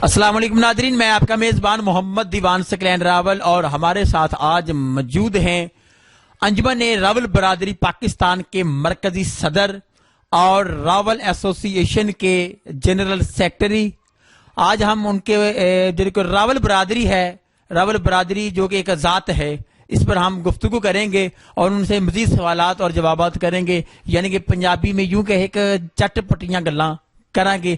السلام علیکم ناظرین، میں آپ کا میزبان محمد دیوان سکلین راول اور ہمارے ساتھ آج موجود ہیں انجمن راول برادری پاکستان کے مرکزی صدر اور راول ایسوسی ایشن کے جنرل سیکرٹری۔ آج ہم ان کے جو راول برادری ہے، راول برادری جو کہ ایک ذات ہے، اس پر ہم گفتگو کریں گے اور ان سے مزید سوالات اور جوابات کریں گے، یعنی کہ پنجابی میں یوں کہ ایک چٹ پٹیاں گلاں کریں گے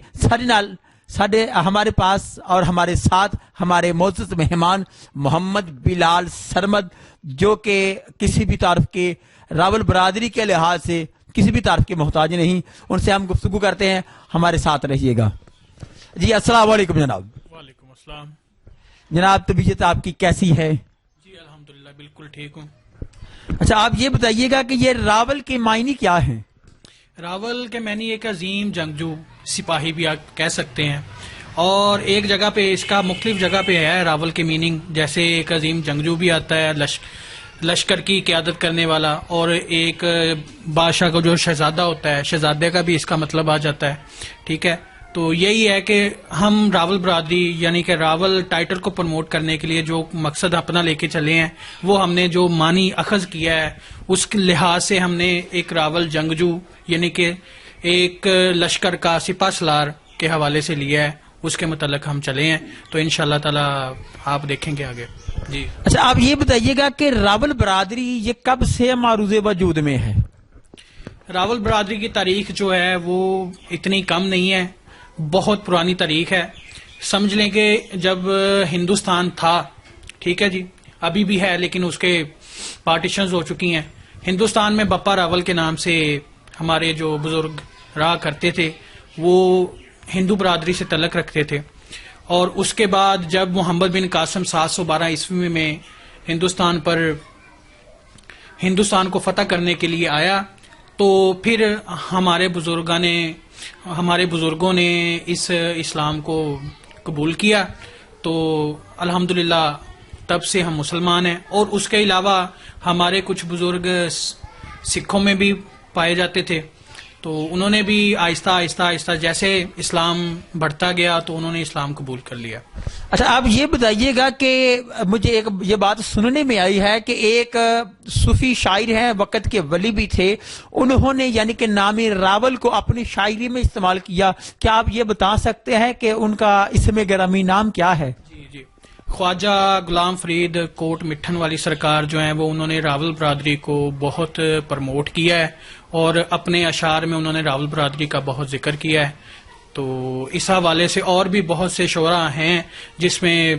ساڈے ہمارے پاس اور ہمارے ساتھ ہمارے معزز مہمان محمد بلال سرمد، جو کہ کسی بھی تعارف کے راول برادری کے لحاظ سے کسی بھی تعارف کے محتاج نہیں، ان سے ہم گفتگو کرتے ہیں، ہمارے ساتھ رہیے گا۔ جی السلام علیکم جناب۔ وعلیکم السلام جناب، طبیعت آپ کی کیسی ہے؟ جی الحمدللہ بالکل ٹھیک ہوں۔ اچھا، آپ یہ بتائیے گا کہ یہ راول کے معنی کیا ہیں؟ راول کے معنی ایک عظیم جنگجو، سپاہی بھی آپ کہہ سکتے ہیں، اور ایک جگہ پہ اس کا مختلف جگہ پہ ہے راول کے میننگ، جیسے ایک عظیم جنگجو بھی آتا ہے، لشکر کی قیادت کرنے والا، اور ایک بادشاہ کا جو شہزادہ ہوتا ہے، شہزادے کا بھی اس کا مطلب آ جاتا ہے، ٹھیک ہے۔ تو یہی ہے کہ ہم راول برادری یعنی کہ راول ٹائٹل کو پروموٹ کرنے کے لیے جو مقصد اپنا لے کے چلے ہیں، وہ ہم نے جو معنی اخذ کیا ہے اس کے لحاظ سے ہم نے ایک راول جنگجو یعنی کہ ایک لشکر کا سپہ سالار کے حوالے سے لیا ہے، اس کے متعلق ہم چلے ہیں، تو انشاءاللہ تعالی آپ دیکھیں گے آگے۔ جی اچھا، آپ یہ بتائیے گا کہ راول برادری یہ کب سے معروض وجود میں ہے؟ راول برادری کی تاریخ جو ہے وہ اتنی کم نہیں ہے، بہت پرانی تاریخ ہے۔ سمجھ لیں کہ جب ہندوستان تھا، ٹھیک ہے جی، ابھی بھی ہے لیکن اس کے پارٹیشنز ہو چکی ہیں۔ ہندوستان میں بپا راول کے نام سے ہمارے جو بزرگ رہا کرتے تھے، وہ ہندو برادری سے تعلق رکھتے تھے، اور اس کے بعد جب محمد بن قاسم 712 عیسوی میں ہندوستان کو فتح کرنے کے لیے آیا، تو پھر ہمارے بزرگوں نے اس اسلام کو قبول کیا، تو الحمدللہ تب سے ہم مسلمان ہیں۔ اور اس کے علاوہ ہمارے کچھ بزرگ سکھوں میں بھی پائے جاتے تھے، تو انہوں نے بھی آہستہ آہستہ جیسے اسلام بڑھتا گیا تو انہوں نے اسلام قبول کر لیا۔ اچھا، آپ یہ بتائیے گا کہ مجھے ایک یہ بات سننے میں آئی ہے کہ ایک صوفی شاعر ہیں، وقت کے ولی بھی تھے، انہوں نے یعنی کہ نام راول کو اپنی شاعری میں استعمال کیا، کیا آپ یہ بتا سکتے ہیں کہ ان کا اسم گرامی نام کیا ہے؟ جی خواجہ غلام فرید کوٹ مٹھن والی سرکار جو ہیں، وہ انہوں نے راول برادری کو بہت پرموٹ کیا ہے، اور اپنے اشعار میں انہوں نے راول برادری کا بہت ذکر کیا ہے۔ تو اس حوالے سے اور بھی بہت سے شعراء ہیں جس میں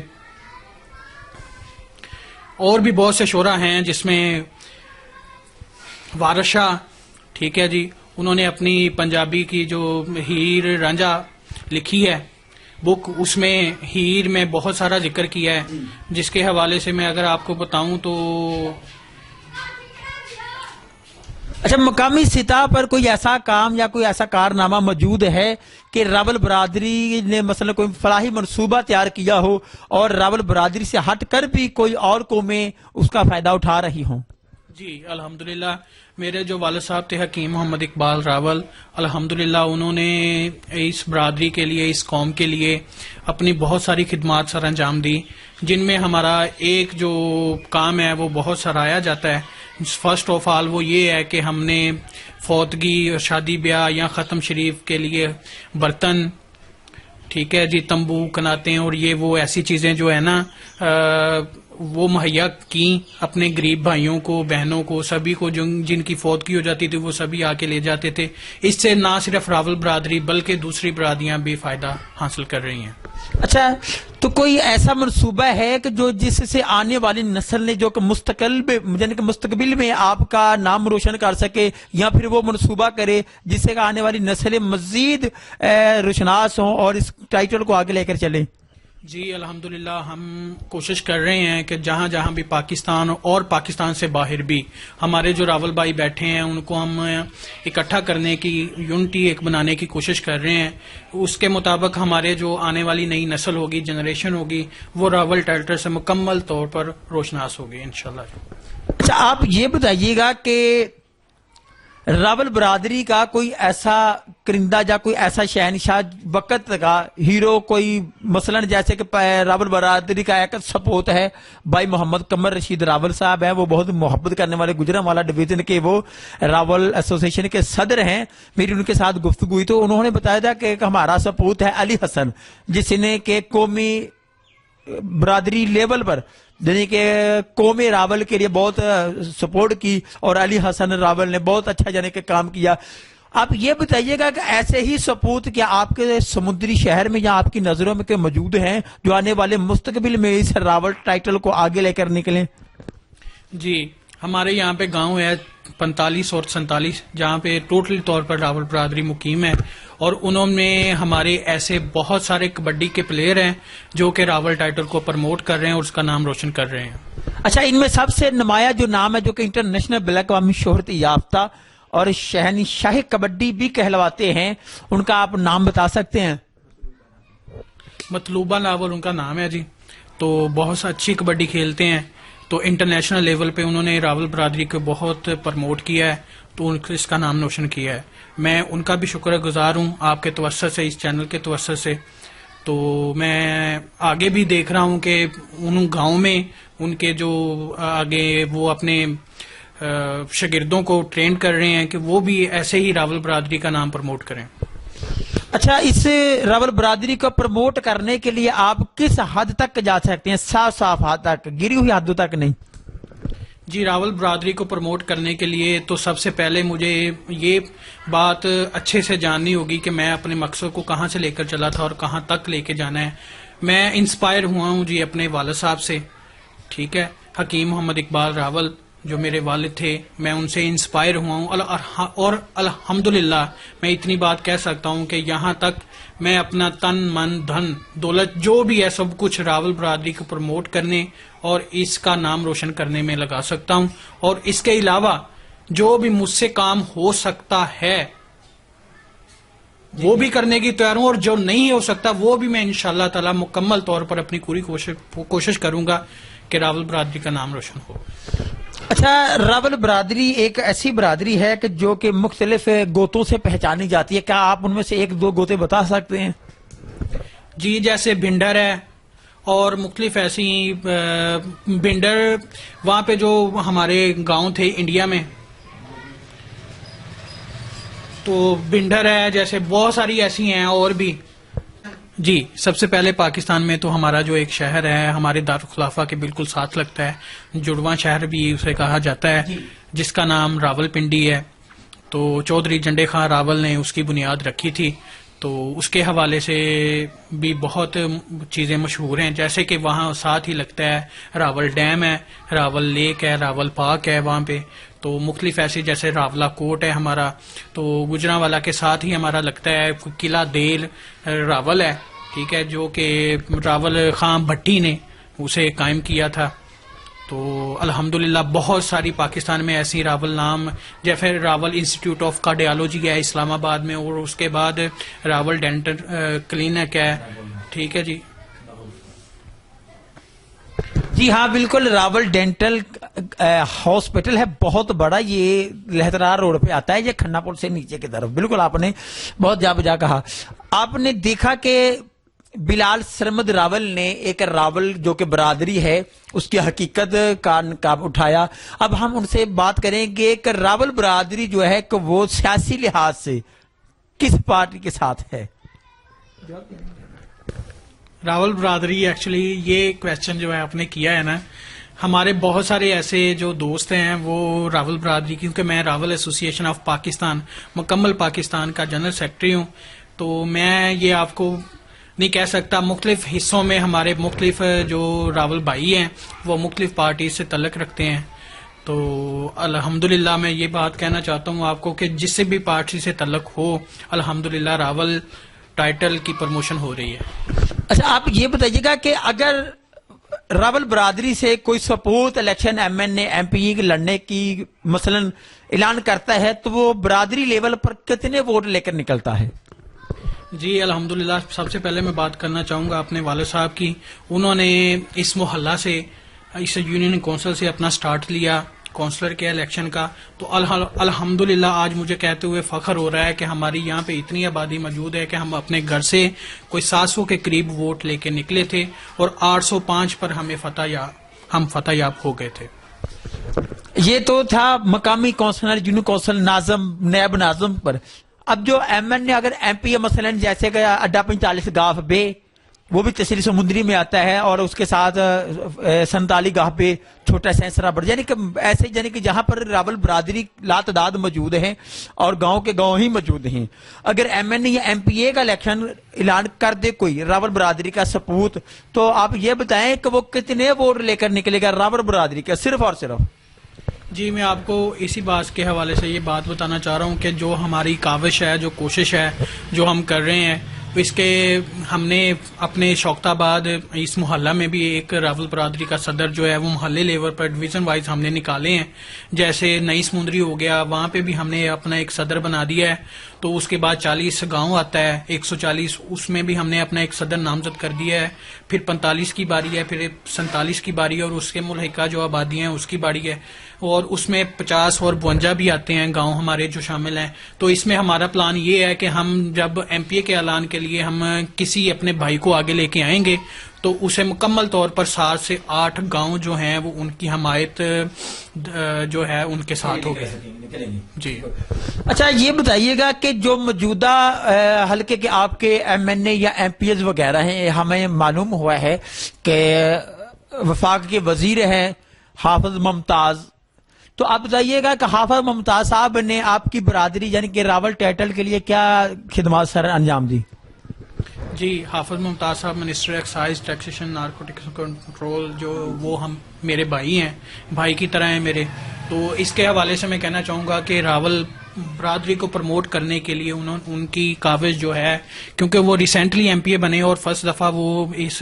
وارث شاہ، ٹھیک ہے جی، انہوں نے اپنی پنجابی کی جو ہیر رانجھا لکھی ہے بک، اس میں ہیر میں بہت سارا ذکر کیا ہے، جس کے حوالے سے میں اگر آپ کو بتاؤں تو اچھا، مقامی سطح پر کوئی ایسا کام یا کوئی ایسا کارنامہ موجود ہے کہ راول برادری نے مثلا کوئی فلاحی منصوبہ تیار کیا ہو اور راول برادری سے ہٹ کر بھی کوئی اور قومیں اس کا فائدہ اٹھا رہی ہوں؟ جی الحمدللہ، میرے جو والد صاحب تھے حکیم محمد اقبال راول، الحمدللہ انہوں نے اس برادری کے لیے، اس قوم کے لیے اپنی بہت ساری خدمات سر انجام دی، جن میں ہمارا ایک جو کام ہے وہ بہت سراہا جاتا ہے۔ فرسٹ آف آل وہ یہ ہے کہ ہم نے فوتگی اور شادی بیاہ یا ختم شریف کے لیے برتن، ٹھیک ہے جی، تمبو، کناتیں اور یہ وہ ایسی چیزیں جو ہے نا وہ مہیا کی اپنے غریب بھائیوں کو، بہنوں کو، سبھی کو جن کی فوتگی ہو جاتی تھی، وہ سبھی آ کے لے جاتے تھے۔ اس سے نہ صرف راول برادری بلکہ دوسری برادریاں بھی فائدہ حاصل کر رہی ہیں۔ اچھا، تو کوئی ایسا منصوبہ ہے کہ جو جس سے آنے والی نسل نے جو کہ مستقبل میں آپ کا نام روشن کر سکے، یا پھر وہ منصوبہ کرے جس سے آنے والی نسلیں مزید روشناس ہوں اور اس ٹائٹل کو آگے لے کر چلیں؟ جی الحمدللہ، ہم کوشش کر رہے ہیں کہ جہاں جہاں بھی پاکستان اور پاکستان سے باہر بھی ہمارے جو راول بھائی بیٹھے ہیں، ان کو ہم اکٹھا کرنے کی، یونٹی ایک بنانے کی کوشش کر رہے ہیں۔ اس کے مطابق ہمارے جو آنے والی نئی نسل ہوگی، جنریشن ہوگی، وہ راول ٹائٹل سے مکمل طور پر روشناس ہوگی انشاءاللہ۔ اچھا، آپ یہ بتائیے گا کہ راول برادری کا کوئی ایسا کرندہ یا کوئی ایسا شہنشاہ وقت کا ہیرو کوئی مثلاً جیسے کہ راول برادری کا ایک سپوت ہے بھائی محمد قمر رشید راول صاحب ہیں، وہ بہت محبت کرنے والے گجرانوالہ ڈویژن کے وہ راول ایسوسی ایشن کے صدر ہیں. میری ان کے ساتھ گفتگو ہوئی تو انہوں نے بتایا تھا کہ ہمارا سپوت ہے علی حسن، جس نے کہ قومی برادری لیول پر یعنی کہ قوم راول کے لیے بہت سپورٹ کی، اور علی حسن راول نے بہت اچھا یعنی کہ کام کیا. آپ یہ بتائیے گا کہ ایسے ہی سپوت کیا آپ کے سمندری شہر میں یا آپ کی نظروں میں موجود ہیں جو آنے والے مستقبل میں اس راول ٹائٹل کو آگے لے کر نکلیں؟ جی، ہمارے یہاں پہ گاؤں ہے 45 اور 47 جہاں پہ ٹوٹلی طور پر راول برادری مقیم ہے، اور انہوں میں ہمارے ایسے بہت سارے کبڈی کے پلیئر ہیں جو کہ راول ٹائٹل کو پروموٹ کر رہے ہیں اور اس کا نام روشن کر رہے ہیں. اچھا، ان میں سب سے نمایاں جو نام ہے جو کہ انٹرنیشنل بین الاقوامی شہرت یافتہ اور شہنشاہ کبڈی بھی کہلواتے ہیں، ان کا آپ نام بتا سکتے ہیں؟ مطلوبہ راول ان کا نام ہے جی. تو بہت اچھی کبڈی کھیلتے ہیں، تو انٹرنیشنل لیول پہ انہوں نے راول برادری کو بہت پروموٹ کیا ہے، تو اس کا نام روشن کیا ہے. میں ان کا بھی شکر گزار ہوں آپ کے توسط سے، اس چینل کے توسط سے. تو میں آگے بھی دیکھ رہا ہوں کہ ان گاؤں میں ان کے جو آگے وہ اپنے شاگردوں کو ٹرین کر رہے ہیں کہ وہ بھی ایسے ہی راول برادری کا نام پروموٹ کریں. اچھا، اس راول برادری کو پروموٹ کرنے کے لیے آپ کس حد تک جا سکتے ہیں؟ صاف صاف حد تک، گری ہوئی حدوں تک نہیں. جی، راول برادری کو پروموٹ کرنے کے لیے تو سب سے پہلے مجھے یہ بات اچھے سے جاننی ہوگی کہ میں اپنے مقصد کو کہاں سے لے کر چلا تھا اور کہاں تک لے کے جانا ہے. میں انسپائر ہوا ہوں جی اپنے والد صاحب سے، ٹھیک ہے، حکیم محمد اقبال راول جو میرے والد تھے، میں ان سے انسپائر ہوا ہوں. اور الحمدللہ میں اتنی بات کہہ سکتا ہوں کہ یہاں تک میں اپنا تن من دھن دولت جو بھی ہے سب کچھ راول برادری کو پروموٹ کرنے اور اس کا نام روشن کرنے میں لگا سکتا ہوں. اور اس کے علاوہ جو بھی مجھ سے کام ہو سکتا ہے وہ بھی کرنے کی تیار ہوں، اور جو نہیں ہو سکتا وہ بھی میں انشاءاللہ تعالی مکمل طور پر اپنی پوری کوشش کروں گا کہ راول برادری کا نام روشن ہو. اچھا، راول برادری ایک ایسی برادری ہے کہ جو کہ مختلف گوتوں سے پہچانی جاتی ہے، کیا آپ ان میں سے ایک دو گوتے بتا سکتے ہیں؟ جی، جیسے بھنڈر ہے اور مختلف ایسی بھنڈر وہاں پہ جو ہمارے گاؤں تھے انڈیا میں، تو بھنڈر ہے، جیسے بہت ساری ایسی ہیں اور بھی. جی، سب سے پہلے پاکستان میں تو ہمارا جو ایک شہر ہے ہمارے دارالخلافہ کے بالکل ساتھ لگتا ہے، جڑواں شہر بھی اسے کہا جاتا ہے، جس کا نام راول پنڈی ہے. تو چودھری جنڈے خان راول نے اس کی بنیاد رکھی تھی. تو اس کے حوالے سے بھی بہت چیزیں مشہور ہیں، جیسے کہ وہاں ساتھ ہی لگتا ہے راول ڈیم ہے، راول لیک ہے، راول پارک ہے وہاں پہ. تو مختلف ایسے جیسے راولہ کوٹ ہے ہمارا، تو گجرانوالہ کے ساتھ ہی ہمارا لگتا ہے قلعہ دیل راول ہے، ٹھیک ہے، جو کہ راول خان بھٹی نے اسے قائم کیا تھا. تو الحمدللہ بہت ساری پاکستان میں ایسی راول نام، جیسے راول انسٹیٹیوٹ آف کارڈیالوجی ہے اسلام آباد میں، اور اس کے بعد راول ڈینٹل کلینک ہے، ٹھیک ہے جی. جی ہاں، بالکل، راول ڈینٹل ہاسپٹل ہے بہت بڑا، یہ لہترار روڈ پہ آتا ہے، یہ کھنہ پور سے نیچے کی طرف. بالکل آپ نے بہت جا بجا کہا. آپ نے دیکھا کہ بلال سرمد راول نے ایک راول جو کہ برادری ہے اس کی حقیقت کا نقاب اٹھایا. اب ہم ان سے بات کریں گے کہ راول برادری جو ہے کہ وہ سیاسی لحاظ سے کس پارٹی کے ساتھ ہے؟ راول برادری، ایکچولی یہ کویسچن جو ہے آپ نے کیا ہے نا، ہمارے بہت سارے ایسے جو دوست ہیں وہ راول برادری، کیونکہ میں راول ایسوسی ایشن آف پاکستان مکمل پاکستان کا جنرل سیکرٹری ہوں، تو میں یہ آپ کو نہیں کہہ سکتا. مختلف حصوں میں ہمارے مختلف جو راول بھائی ہیں وہ مختلف پارٹی سے تعلق رکھتے ہیں. تو الحمدللہ میں یہ بات کہنا چاہتا ہوں آپ کو کہ جس سے بھی پارٹی سے تعلق ہو، الحمدللہ راول ٹائٹل کی پروموشن ہو رہی ہے. اچھا، آپ یہ بتائیے گا کہ اگر راول برادری سے کوئی support election M N A M P لڑنے کی مثلا اعلان کرتا ہے تو وہ برادری لیول پر کتنے ووٹ لے کر نکلتا ہے؟ جی الحمدللہ، سب سے پہلے میں بات کرنا چاہوں گا اپنے والد صاحب کی. انہوں نے اس محلہ سے، اس یونین کونسل سے اپنا سٹارٹ لیا، کونسلر کے الیکشن کا، تو الحمدللہ آج مجھے کہتے ہوئے فخر ہو رہا ہے کہ ہماری یہاں پہ اتنی آبادی موجود ہے کہ ہم اپنے گھر سے کوئی 700 کے قریب ووٹ لے کے نکلے تھے اور 805 پر ہم فتح یاب ہو گئے تھے. یہ تو تھا مقامی کونسلر جنو کونسل ناظم نیب ناظم پر. اب جو ایم این اے اگر ایم پی اے مثلا جیسے کہ اڈا 45 گاف بے وہ بھی تحصیل سمندری میں آتا ہے اور اس کے ساتھ 47 گاہ پہ چھوٹا سینسرا بڑھ، یعنی کہ ایسے یعنی کہ جہاں پر راول برادری لا تعداد موجود ہیں اور گاؤں کے گاؤں ہی موجود ہیں، اگر ایم این اے یا ایم پی اے کا الیکشن اعلان کر دے کوئی راول برادری کا سپوت، تو آپ یہ بتائیں کہ وہ کتنے ووٹ لے کر نکلے گا راول برادری کا صرف اور صرف؟ جی میں آپ کو اسی بات کے حوالے سے یہ بات بتانا چاہ رہا ہوں کہ جو ہماری کاوش ہے، جو کوشش ہے، جو ہم کر رہے ہیں، اس کے ہم نے اپنے شوقت آباد اس محلہ میں بھی ایک راول برادری کا صدر جو ہے وہ محلے لیول پر ڈویژن وائز ہم نے نکالے ہیں. جیسے نئی سمندری ہو گیا، وہاں پہ بھی ہم نے اپنا ایک صدر بنا دیا ہے. تو اس کے بعد 40 گاؤں آتا ہے 140، اس میں بھی ہم نے اپنا ایک صدر نامزد کر دیا ہے. پھر 45 کی باری ہے، پھر 47 کی باری ہے، اور اس کے ملحقہ جو آبادی ہیں اس کی باری ہے، اور اس میں 50 اور 52 بھی آتے ہیں گاؤں ہمارے جو شامل ہیں. تو اس میں ہمارا پلان یہ ہے کہ ہم جب ایم پی اے کے اعلان کے لیے ہم کسی اپنے بھائی کو آگے لے کے آئیں گے تو اسے مکمل طور پر 7 سے 8 گاؤں جو ہیں وہ ان کی حمایت جو ہے ان کے ساتھ ہوگی. جی اچھا یہ بتائیے گا کہ جو موجودہ حلقے کے آپ کے ایم این اے یا ایم پی ایز وغیرہ ہیں، ہمیں معلوم ہوا ہے کہ وفاق کے وزیر ہیں حافظ ممتاز، تو آپ بتائیے گا کہ حافظ ممتاز صاحب نے آپ کی برادری یعنی کہ راول ٹائٹل کے لیے کیا خدمات سر انجام دی؟ جی حافظ ممتاز صاحب minister excise taxation narcotics control, جو وہ ہم میرے بھائی ہیں، بھائی کی طرح ہیں میرے. تو اس کے حوالے سے میں کہنا چاہوں گا کہ راول برادری کو پروموٹ کرنے کے لیے ان کی کاوش جو ہے، کیونکہ وہ ریسنٹلی ایم پی اے بنے اور فرسٹ دفعہ وہ اس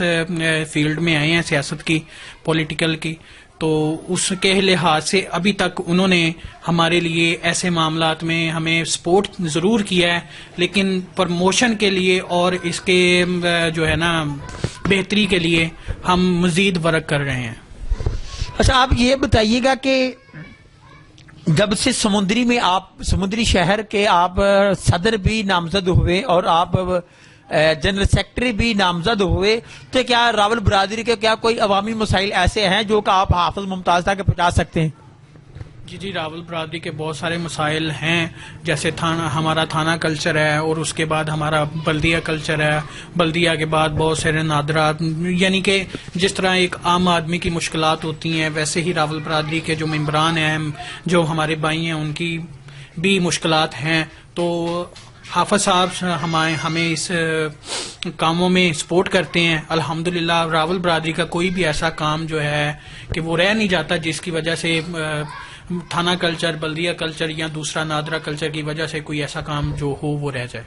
فیلڈ میں آئے ہیں سیاست کی، پولیٹیکل کی، تو اس کے لحاظ سے ابھی تک انہوں نے ہمارے لیے ایسے معاملات میں ہمیں سپورٹ ضرور کیا ہے، لیکن پروموشن کے لیے اور اس کے جو ہے نا بہتری کے لیے ہم مزید ورک کر رہے ہیں. اچھا آپ یہ بتائیے گا کہ جب سے سمندری میں آپ سمندری شہر کے آپ صدر بھی نامزد ہوئے اور آپ جنرل سیکرٹری بھی نامزد ہوئے، تو کیا راول برادری کے کیا کوئی عوامی مسائل ایسے ہیں جو کہ آپ حافظ ممتاز تک پہنچا سکتے ہیں؟ جی راول برادری کے بہت سارے مسائل ہیں، جیسے ہمارا تھانہ کلچر ہے، اور اس کے بعد ہمارا بلدیہ کلچر ہے، بلدیہ کے بعد بہت سارے نادرات، یعنی کہ جس طرح ایک عام آدمی کی مشکلات ہوتی ہیں ویسے ہی راول برادری کے جو ممبران ہیں، جو ہمارے بھائی ہیں، ان کی بھی مشکلات ہیں. تو حافظ صاحب ہمیں اس کاموں میں سپورٹ کرتے ہیں. الحمدللہ راول برادری کا کوئی بھی ایسا کام جو ہے کہ وہ رہ نہیں جاتا جس کی وجہ سے تھانہ کلچر، بلدیہ کلچر یا دوسرا نادرہ کلچر کی وجہ سے کوئی ایسا کام جو ہو وہ رہ جائے.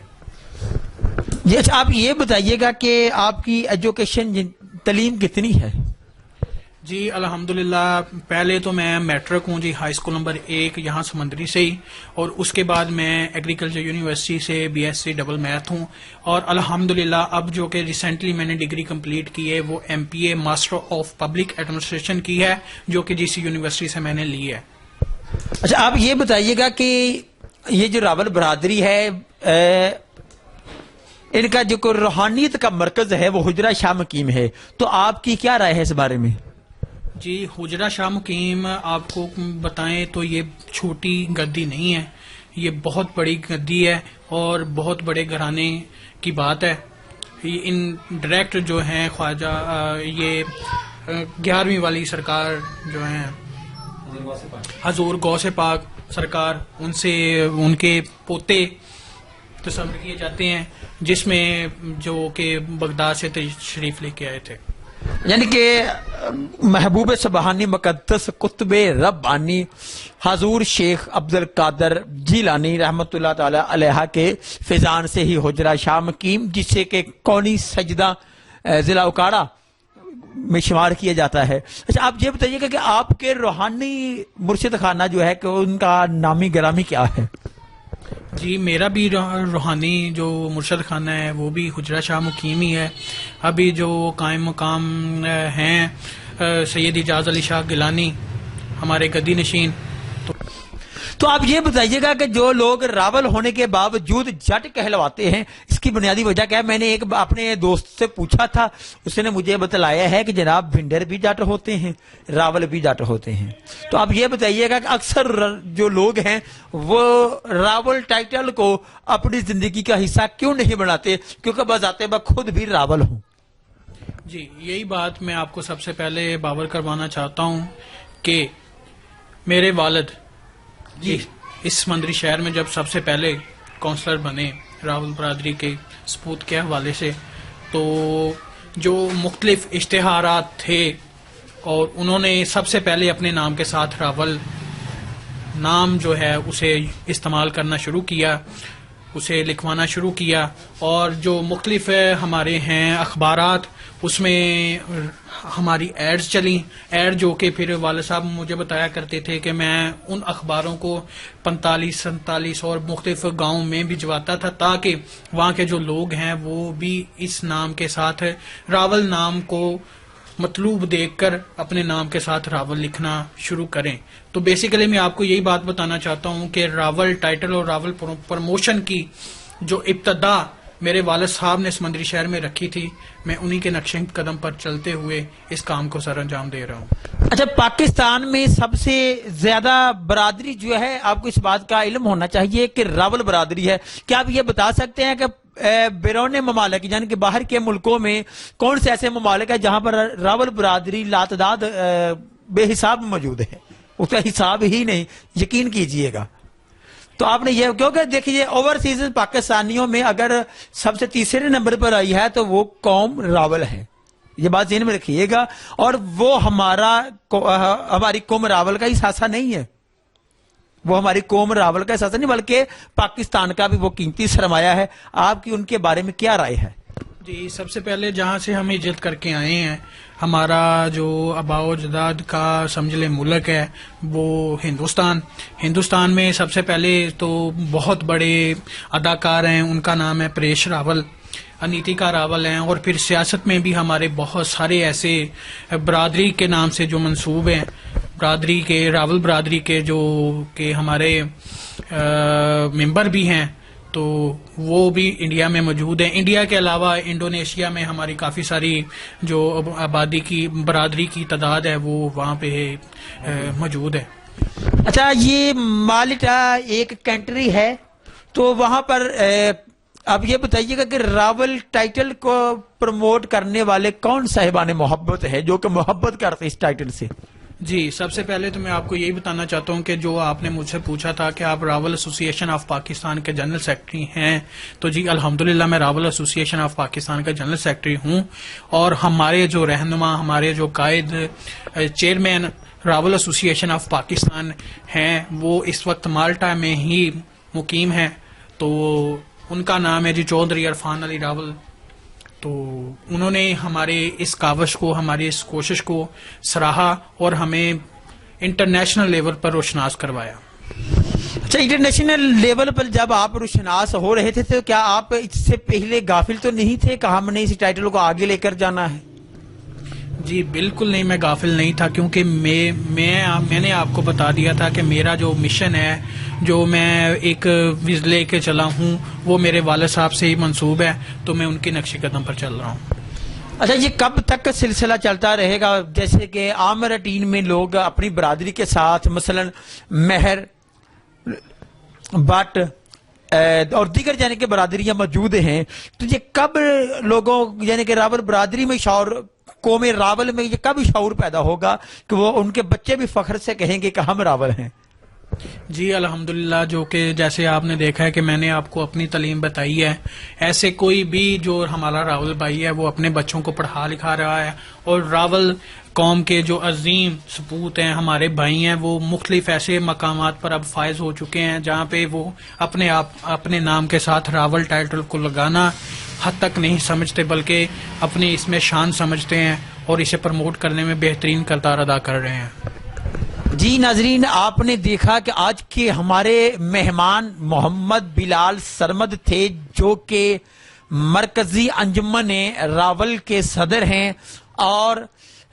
جی اچھا آپ یہ بتائیے گا کہ آپ کی ایجوکیشن تعلیم کتنی ہے؟ جی الحمدللہ پہلے تو میں میٹرک ہوں جی، ہائی اسکول نمبر 1 یہاں سمندری سے ہی، اور اس کے بعد میں ایگریکلچر یونیورسٹی سے B S C double math ہوں، اور الحمدللہ اب جو کہ ریسنٹلی میں نے ڈگری کمپلیٹ کی ہے وہ M P A master of public administration کی ہے، جو کہ جی سی یونیورسٹی سے میں نے لی ہے. اچھا آپ یہ بتائیے گا کہ یہ جو راول برادری ہے ان کا جو روحانیت کا مرکز ہے وہ حجرہ شاہ مقیم ہے، تو آپ کی کیا رائے ہے اس بارے میں؟ جی حجرہ شاہ مقیم آپ کو بتائیں تو یہ چھوٹی گدی نہیں ہے، یہ بہت بڑی گدی ہے اور بہت بڑے گھرانے کی بات ہے. ان ڈائریکٹ جو ہیں خواجہ یہ 11ویں والی سرکار جو ہیں حضور غوث پاک سرکار، ان سے ان کے پوتے تصور کیے جاتے ہیں، جس میں جو کہ بغداد سے تشریف لے کے آئے تھے. یعنی کہ محبوب سبحانی مقدس قطب ربانی حضور شیخ عبد القادر جیلانی رحمت اللہ تعالی علیہ کے فیضان سے ہی حجرہ شاہ مقیم، جس سے کہ کونی سجدہ ضلع اکاڑا میں شمار کیا جاتا ہے. اچھا آپ یہ بتائیے گا کہ آپ کے روحانی مرشد خانہ جو ہے کہ ان کا نامی گرامی کیا ہے؟ جی میرا بھی روحانی جو مرشد خانہ ہے وہ بھی حجرہ شاہ مقیم ہی ہے. ابھی جو قائم مقام ہیں سید اجاز علی شاہ گیلانی ہمارے گدی نشین. تو آپ یہ بتائیے گا کہ جو لوگ راول ہونے کے باوجود جٹ کہلواتے ہیں اس کی بنیادی وجہ کیا ہے؟ میں نے ایک اپنے دوست سے پوچھا تھا, اس نے مجھے بتلایا ہے کہ جناب بھنڈر بھی جٹ ہوتے ہیں, راول بھی جٹ ہوتے ہیں. تو آپ یہ بتائیے گا کہ اکثر جو لوگ ہیں وہ راول ٹائٹل کو اپنی زندگی کا حصہ کیوں نہیں بناتے, کیونکہ بذات میں خود بھی راول ہوں. جی یہی بات میں آپ کو سب سے پہلے باور کروانا چاہتا ہوں کہ میرے والد جی اس سمندری شہر میں جب سب سے پہلے کونسلر بنے راول برادری کے سپوت کے حوالے سے, تو جو مختلف اشتہارات تھے اور انہوں نے سب سے پہلے اپنے نام کے ساتھ راول نام جو ہے اسے استعمال کرنا شروع کیا, اسے لکھوانا شروع کیا. اور جو مختلف ہمارے ہیں اخبارات اس میں ہماری ایڈز چلیں, ایڈ جو کہ پھر والد صاحب مجھے بتایا کرتے تھے کہ میں ان اخباروں کو 45-47 اور مختلف گاؤں میں بھجواتا تھا تاکہ وہاں کے جو لوگ ہیں وہ بھی اس نام کے ساتھ راول نام کو مطلوب دیکھ کر اپنے نام کے ساتھ راول لکھنا شروع کریں. تو بیسیکلی میں آپ کو یہی بات بتانا چاہتا ہوں کہ راول ٹائٹل اور راول پروموشن کی جو ابتدا میرے والد صاحب نے سمندری شہر میں رکھی تھی, میں انہی کے نقش قدم پر چلتے ہوئے اس کام کو سر انجام دے رہا ہوں. اچھا, پاکستان میں سب سے زیادہ برادری جو ہے, آپ کو اس بات کا علم ہونا چاہیے کہ راول برادری ہے. کیا آپ یہ بتا سکتے ہیں کہ بیرون ممالک یعنی کہ باہر کے ملکوں میں کون سے ایسے ممالک ہیں جہاں پر راول برادری لاتعداد بے حساب موجود ہے؟ اس کا حساب ہی نہیں, یقین کیجئے گا. تو آپ نے یہ, کیونکہ دیکھیے اوورسیز پاکستانیوں میں اگر سب سے تیسرے نمبر پر آئی ہے تو وہ قوم راول ہے, یہ بات ذہن میں رکھیے گا. اور وہ ہماری قوم راول کا ہی حصہ نہیں ہے, وہ ہماری قوم راول کا حصہ نہیں بلکہ پاکستان کا بھی وہ قیمتی سرمایہ ہے. آپ کی ان کے بارے میں کیا رائے ہے؟ جی سب سے پہلے جہاں سے ہم ہجرت کر کے آئے ہیں, ہمارا جو آباء و اجداد کا سمجھ لے ملک ہے وہ ہندوستان میں سب سے پہلے تو بہت بڑے اداکار ہیں, ان کا نام ہے پریش راول, انیتیکا راول ہیں. اور پھر سیاست میں بھی ہمارے بہت سارے ایسے برادری کے نام سے جو منصوب ہیں, برادری کے راول برادری کے جو کہ ہمارے ممبر بھی ہیں, تو وہ بھی انڈیا میں موجود ہیں. انڈیا کے علاوہ انڈونیشیا میں ہماری کافی ساری جو آبادی کی برادری کی تعداد ہے وہ وہاں پہ موجود ہے. اچھا, یہ مالٹا ایک کنٹری ہے, تو وہاں پر آپ یہ بتائیے گا کہ راول ٹائٹل کو پروموٹ کرنے والے کون صاحبان محبت ہے جو کہ محبت کرتے اس ٹائٹل سے؟ جی سب سے پہلے تو میں آپ کو یہی بتانا چاہتا ہوں کہ جو آپ نے مجھ سے پوچھا تھا کہ آپ راول ایسوسی ایشن آف پاکستان کے جنرل سیکرٹری ہیں, تو جی الحمدللہ میں راول ایسوسی ایشن آف پاکستان کا جنرل سیکرٹری ہوں. اور ہمارے جو رہنما, ہمارے جو قائد چیئرمین راول ایسوسی ایشن آف پاکستان ہیں وہ اس وقت مالٹا میں ہی مقیم ہیں. تو ان کا نام ہے جی چودھری عرفان علی راول. تو انہوں نے ہمارے اس کاوش کو, ہماری اس کوشش کو سراہا اور ہمیں انٹرنیشنل لیول پر روشناس کروایا. اچھا, انٹرنیشنل لیول پر جب آپ روشناس ہو رہے تھے تو کیا آپ اس سے پہلے غافل تو نہیں تھے کہ ہم نے اس ٹائٹل کو آگے لے کر جانا ہے؟ جی بالکل نہیں, میں غافل نہیں تھا, کیونکہ میں نے آپ کو بتا دیا تھا کہ میرا جو مشن ہے, جو میں ایک وز لے کے چلا ہوں, وہ میرے والد صاحب سے ہی منسوب ہے, تو میں ان کے نقش قدم پر چل رہا ہوں. اچھا, یہ کب تک سلسلہ چلتا رہے گا؟ جیسے کہ عام روٹین میں لوگ اپنی برادری کے ساتھ مثلا مہر بٹ اور دیگر یعنی کہ برادریاں موجود ہیں, تو یہ کب لوگوں یعنی کہ راول برادری میں شعور, قوم راول میں یہ کب شعور پیدا ہوگا کہ وہ ان کے بچے بھی فخر سے کہیں گے کہ ہم راول ہیں؟ جی الحمدللہ, جو کہ جیسے آپ نے دیکھا ہے کہ میں نے آپ کو اپنی تعلیم بتائی ہے, ایسے کوئی بھی جو ہمارا راول بھائی ہے وہ اپنے بچوں کو پڑھا لکھا رہا ہے. اور راول قوم کے جو عظیم سپوت ہیں, ہمارے بھائی ہیں, وہ مختلف ایسے مقامات پر اب فائز ہو چکے ہیں جہاں پہ وہ اپنے نام کے ساتھ راول ٹائٹل کو لگانا حد تک نہیں سمجھتے بلکہ اپنی اس میں شان سمجھتے ہیں اور اسے پروموٹ کرنے میں بہترین کردار ادا کر رہے ہیں. جی ناظرین, آپ نے دیکھا کہ آج کے ہمارے مہمان محمد بلال سرمد تھے جو کہ مرکزی انجمن راول کے صدر ہیں اور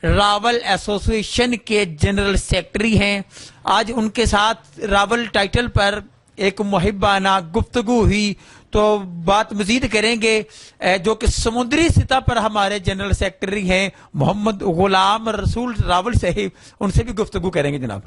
راول ایسوسی کے جنرل سیکرٹری ہیں. آج ان کے ساتھ راول ٹائٹل پر ایک محبانہ گفتگو ہوئی تو بات مزید کریں گے. جو کہ سمندری سطح پر ہمارے جنرل سیکرٹری ہیں محمد غلام رسول راول صاحب, ان سے بھی گفتگو کریں گے جناب.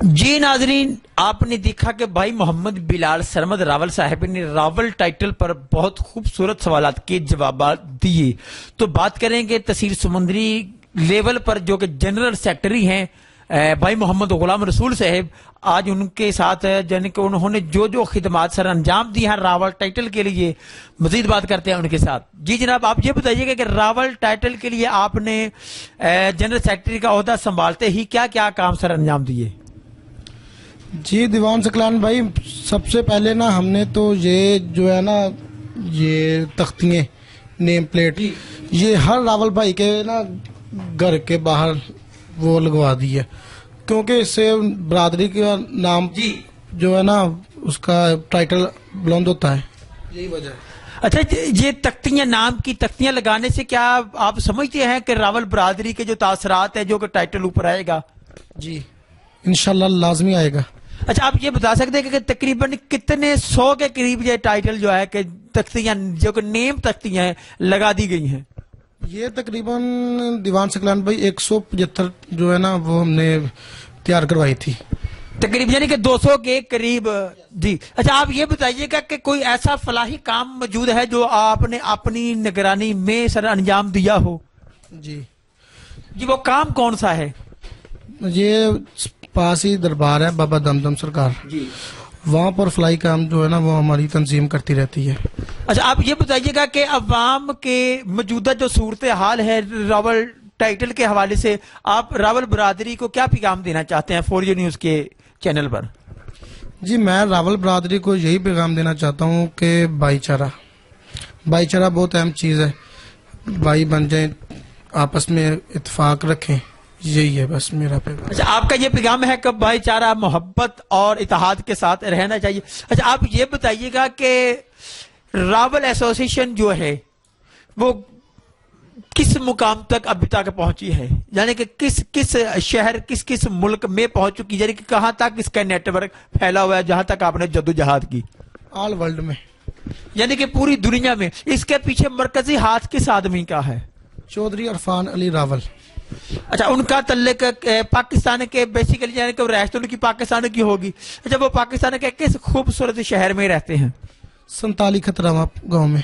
جی ناظرین, آپ نے دیکھا کہ بھائی محمد بلال سرمد راول صاحب نے راول ٹائٹل پر بہت خوبصورت سوالات کے جوابات دیے. تو بات کریں گے تحصیل سمندری لیول پر جو کہ جنرل سیکرٹری ہیں بھائی محمد غلام رسول صاحب. آج ان کے ساتھ یعنی کہ انہوں نے جو خدمات سر انجام دی ہیں راول ٹائٹل کے لیے, مزید بات کرتے ہیں ان کے ساتھ. جی جناب, آپ یہ بتائیے گا کہ راول ٹائٹل کے لیے آپ نے جنرل سیکرٹری کا عہدہ سنبھالتے ہی کیا کیا کام سر انجام دیے؟ جی دیوان ثقلان بھائی, سب سے پہلے نا ہم نے تو یہ جو ہے نا یہ تختیاں نیم پلیٹ یہ ہر راول بھائی کے نا گھر کے باہر وہ لگوا دی ہے, کیونکہ اس سے برادری کا نام جو ہے نا اس کا ٹائٹل بلند ہوتا ہے, یہی وجہ ہے. اچھا, یہ تختیاں نام کی تختیاں لگانے سے کیا آپ سمجھتے ہیں کہ راول برادری کے جو تاثرات ہیں جو کہ ٹائٹل اوپر آئے گا؟ جی انشاءاللہ لازمی آئے گا. اچھا, آپ یہ بتا سکتے ہیں کہ تقریباً کتنے 100 کے قریب یہ ٹائٹل جو ہے کہ تختیاں جو کہ نیم تختیاں ہیں لگا دی گئی ہیں؟ یہ تقریباً دیوان ثقلان بھائی 175 جو ہے نا وہ ہم نے تیار کروائی تھی تقریباً, یعنی کہ 200 کے قریب. جی اچھا, آپ یہ بتائیے گا کہ کوئی ایسا فلاحی کام موجود ہے جو آپ نے اپنی نگرانی میں سر انجام دیا ہو؟ جی وہ کام کون سا ہے؟ یہ پاس ہی دربار ہے بابا دمدم سرکار, وہاں پر فلائی کام جو ہے نا وہ ہماری تنظیم کرتی رہتی ہے. اچھا, آپ یہ بتائیے گا کہ عوام کے موجودہ جو صورتحال ہے راول ٹائٹل کے حوالے سے آپ راول برادری کو کیا پیغام دینا چاہتے ہیں فور یو نیوز کے چینل پر؟ جی میں راول برادری کو یہی پیغام دینا چاہتا ہوں کہ بھائی چارہ بہت اہم چیز ہے, بھائی بن جائیں, آپس میں اتفاق رکھیں, یہی ہے بس میرا پیغام. اچھا, آپ کا یہ پیغام ہے کہ بھائی چارہ محبت اور اتحاد کے ساتھ رہنا چاہیے. اچھا, آپ یہ بتائیے گا کہ راول ایسوسیشن جو ہے وہ کس مقام تک ابھی تک پہنچی ہے, یعنی کہ کس شہر کس ملک میں پہنچ چکی, یعنی کہ کہاں تک اس کا نیٹ ورک پھیلا ہوا ہے جہاں تک آپ نے جدوجہد کی؟ آل ورلڈ میں, یعنی کہ پوری دنیا میں. اس کے پیچھے مرکزی ہاتھ کس آدمی کا ہے؟ چودھری عرفان علی راول. اچھا, ان کا تعلق پاکستان کے بیسیکلی یعنی کہ رہائش تو ان کی پاکستان کی ہوگی. اچھا, وہ پاکستان کے کس خوبصورت شہر میں رہتے ہیں؟ سنتالی خطرامہ گاؤں میں.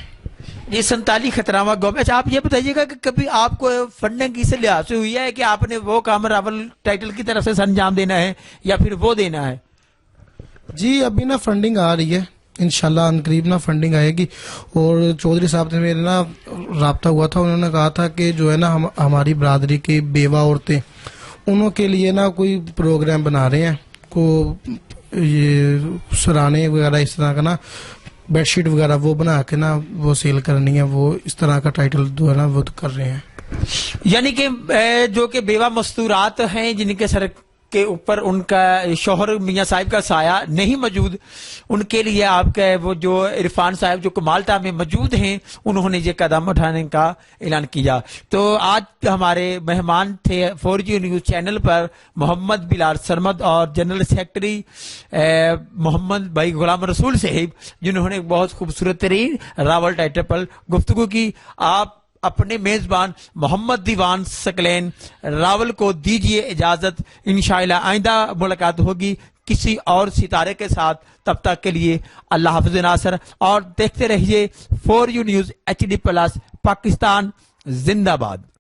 یہ سنتالی خطرامہ گاؤں میں. اچھا, آپ یہ بتائیے گا کہ کبھی آپ کو فنڈنگ سے لحاظ سے ہوئی ہے کہ آپ نے وہ کام راول ٹائٹل کی طرف سے انجام دینا ہے یا پھر وہ دینا ہے؟ جی ابھی نا فنڈنگ آ رہی ہے, انشاءاللہ ان قریب نا فنڈنگ آئے گی. اور چودھری صاحب سے میرے نا رابطہ ہوا تھا, انہوں نے کہا تھا کہ جو ہے نا ہماری برادری کی بیوہ عورتیں انہوں کے لیے نا کوئی پروگرام بنا رہے ہیں, کو یہ سرانے وغیرہ اس طرح کا نا بیڈ شیٹ وغیرہ وہ بنا کے نا وہ سیل کرنی ہے, وہ اس طرح کا ٹائٹل جو ہے نا وہ کر رہے ہیں. یعنی کہ جو کہ بیوہ مستورات ہیں جن کے سر کے اوپر ان کا شوہر میاں صاحب کا سایہ نہیں موجود, ان کے لیے آپ کا وہ جو عرفان صاحب جو کمالٹا میں موجود ہیں انہوں نے یہ قدم اٹھانے کا اعلان کیا. تو آج ہمارے مہمان تھے فور جی نیوز چینل پر محمد بلال سرمد اور جنرل سیکرٹری محمد بھائی غلام رسول صاحب, جنہوں نے بہت خوبصورت ترین راول ٹائٹل پر گفتگو کی. آپ اپنے میزبان محمد دیوان ثقلین راول کو دیجیے اجازت, انشاءاللہ آئندہ ملاقات ہوگی کسی اور ستارے کے ساتھ. تب تک کے لیے اللہ حافظ ناصر, اور دیکھتے رہیے four you news HD+ Pakistan زندہ باد.